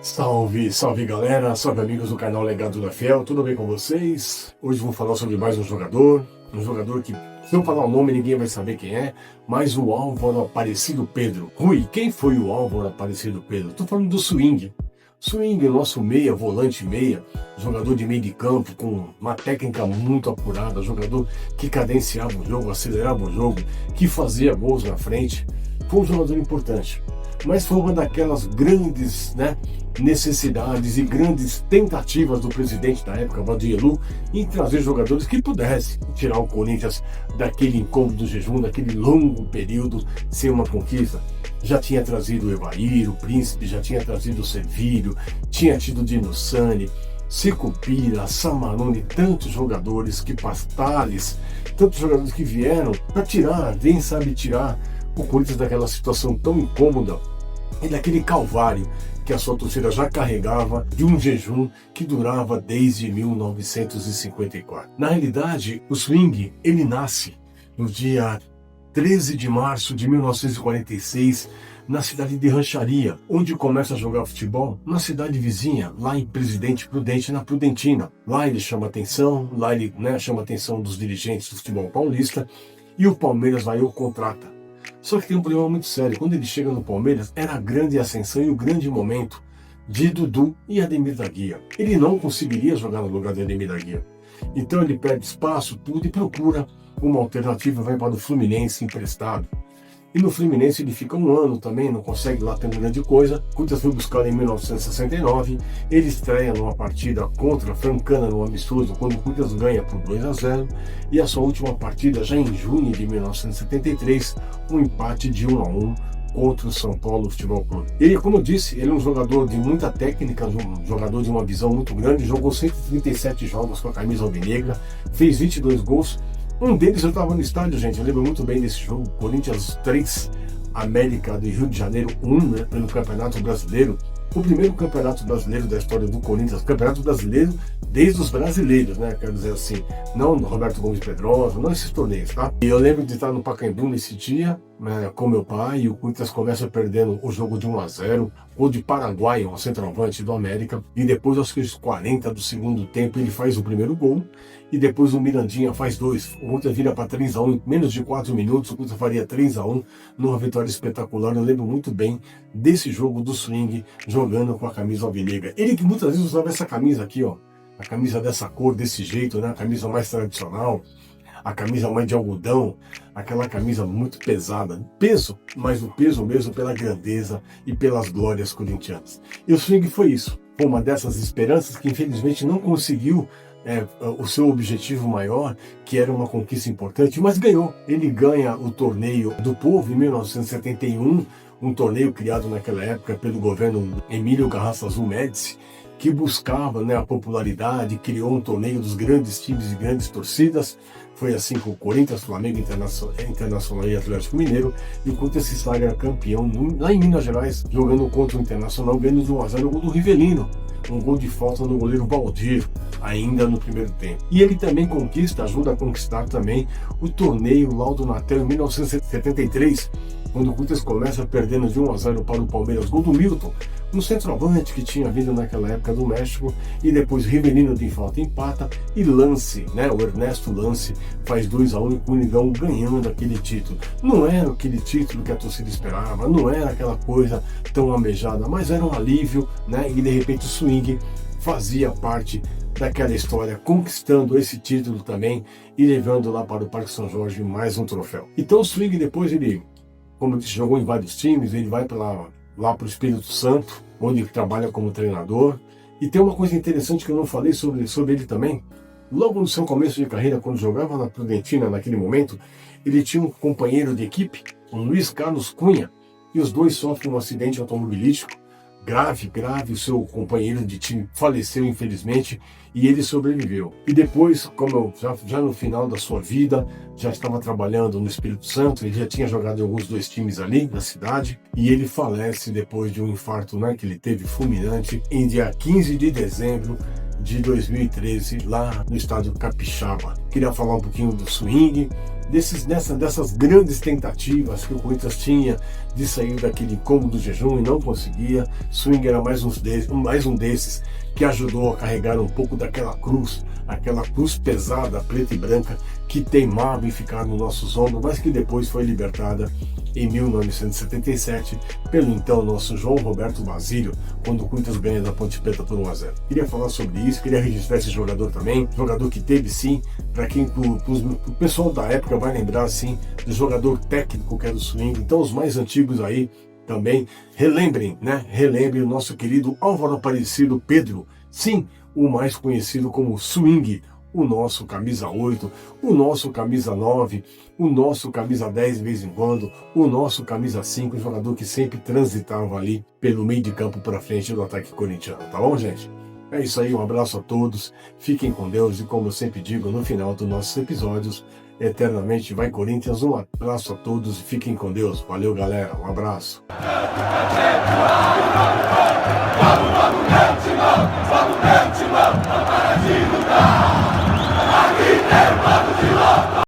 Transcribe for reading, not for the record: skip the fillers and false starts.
Salve, salve galera, salve amigos do canal Legado da Fiel, tudo bem com vocês? Hoje vou falar sobre mais um jogador que, se eu falar o nome, ninguém vai saber quem é, mas o Álvaro Aparecido Pedro. Rui, quem foi o Álvaro Aparecido Pedro? Tô falando do Swing. Swing, nosso meia, volante meia, jogador de meio de campo com uma técnica muito apurada, jogador que cadenciava o jogo, acelerava o jogo, que fazia gols na frente. Foi um jogador importante, mas foi uma daquelas grandes necessidades e grandes tentativas do presidente da época, Valdir Elu, em trazer jogadores que pudessem tirar o Corinthians daquele incômodo do jejum, daquele longo período sem uma conquista. Já tinha trazido o Evair, o Príncipe, já tinha trazido o Sevilho, tinha tido o Dino Sani, Sicupira, Samarone, tantos jogadores que Pastales, tantos jogadores que vieram para tirar, quem sabe tirar o Corinthians daquela situação tão incômoda e daquele calvário que a sua torcida já carregava, de um jejum que durava desde 1954. Na realidade, o Swing, ele nasce no dia 13 de março de 1946, na cidade de Rancharia, onde começa a jogar futebol, na cidade vizinha, lá em Presidente Prudente, na Prudentina. Lá ele chama atenção, chama atenção dos dirigentes do futebol paulista, e o Palmeiras vai e o contrata. Só que tem um problema muito sério. Quando ele chega no Palmeiras, era a grande ascensão e o grande momento de Dudu e Ademir da Guia. Ele não conseguiria jogar no lugar de Ademir da Guia. Então ele perde espaço, tudo, e procura uma alternativa, vai para o Fluminense emprestado. E no Fluminense ele fica um ano também, não consegue lá ter grande coisa. O Corinthians foi buscar em 1969, ele estreia numa partida contra Francana no amistoso, quando o Corinthians ganha por 2-0, e a sua última partida já em junho de 1973, um empate de 1-1 contra o São Paulo Futebol Clube. Ele, como eu disse, ele é um jogador de muita técnica, um jogador de uma visão muito grande, jogou 137 jogos com a camisa alvinegra, fez 22 gols. Um deles eu estava no estádio, gente, eu lembro muito bem desse jogo, Corinthians 3, América do Rio de Janeiro 1, pelo Campeonato Brasileiro, o primeiro Campeonato Brasileiro da história do Corinthians, Campeonato Brasileiro desde os brasileiros, quero dizer assim, não do Roberto Gomes Pedrosa, não esses torneios, tá? E eu lembro de estar no Pacaembu nesse dia, com meu pai, e o Corinthians começa perdendo o jogo de 1-0, gol de Paraguai, um centroavante do América, e depois aos 40 do segundo tempo ele faz o primeiro gol, e depois o Mirandinha faz 2, o Corinthians vira para 3-1 em menos de 4 minutos, o Corinthians faria 3-1 numa vitória espetacular. Eu lembro muito bem desse jogo do Swing jogando com a camisa alvinegra. Ele que muitas vezes usava essa camisa aqui, ó, a camisa dessa cor, desse jeito, a camisa mais tradicional, a camisa mais de algodão, aquela camisa muito pesada, peso, mas o peso mesmo pela grandeza e pelas glórias corintianas. E o Swing foi isso, foi uma dessas esperanças que infelizmente não conseguiu o seu objetivo maior, que era uma conquista importante, mas ganhou. Ele ganha o Torneio do Povo em 1971, um torneio criado naquela época pelo governo Emílio Garrastazu Azul Médici, que buscava a popularidade, criou um torneio dos grandes times e grandes torcidas. Foi assim com o Corinthians, Flamengo, Internacional e Atlético Mineiro, e o Corinthians se sagra campeão lá em Minas Gerais, jogando contra o Internacional, ganhando de 1-0 o gol do Rivelino, um gol de falta no goleiro Valdir, ainda no primeiro tempo. E ele também ajuda a conquistar também o torneio Laudo Natel em 1973, quando o Corinthians começa perdendo de 1-0 para o Palmeiras, gol do Milton, um centroavante que tinha vindo naquela época do México, e depois Rivelino de falta empata, e Lance, o Ernesto Lance, faz 2-1 e o Coringão ganhando aquele título. Não era aquele título que a torcida esperava, não era aquela coisa tão almejada, mas era um alívio, e de repente o Swing fazia parte daquela história, conquistando esse título também e levando lá para o Parque São Jorge mais um troféu. Então o Swing depois, ele, como eu disse, jogou em vários times, ele vai lá para o Espírito Santo, onde ele trabalha como treinador. E tem uma coisa interessante que eu não falei sobre ele também. Logo no seu começo de carreira, quando jogava na Prudentina, naquele momento, ele tinha um companheiro de equipe, o Luiz Carlos Cunha, e os dois sofrem um acidente automobilístico grave, o seu companheiro de time faleceu infelizmente, e ele sobreviveu. E depois, como já no final da sua vida, já estava trabalhando no Espírito Santo, ele já tinha jogado em alguns 2 times ali da cidade, e ele falece depois de um infarto que ele teve fulminante, em dia 15 de dezembro de 2013, lá no estádio Capixaba, queria falar um pouquinho do swing, dessas grandes tentativas que o Corinthians tinha de sair daquele incômodo do jejum e não conseguia. Swing era mais um desses que ajudou a carregar um pouco daquela cruz pesada, preta e branca, que teimava em ficar nos nossos ombros, mas que depois foi libertada em 1977 pelo então nosso João Roberto Basílio, quando o Corinthians ganha da Ponte Preta por 1-0. Queria falar sobre isso, queria registrar esse jogador também, jogador que teve sim, para quem o pessoal da época vai lembrar sim do jogador técnico que era o swing. Então os mais antigos aí também relembrem, né? Relembrem o nosso querido Álvaro Aparecido Pedro, sim, o mais conhecido como Swing, o nosso camisa 8, o nosso camisa 9, o nosso camisa 10 de vez em quando, o nosso camisa 5, um jogador que sempre transitava ali pelo meio de campo para frente do ataque corintiano, tá bom, gente? É isso aí, um abraço a todos, fiquem com Deus e, como eu sempre digo no final dos nossos episódios, eternamente vai Corinthians, um abraço a todos e fiquem com Deus. Valeu, galera, um abraço. Vamos, meu timão, para de lutar!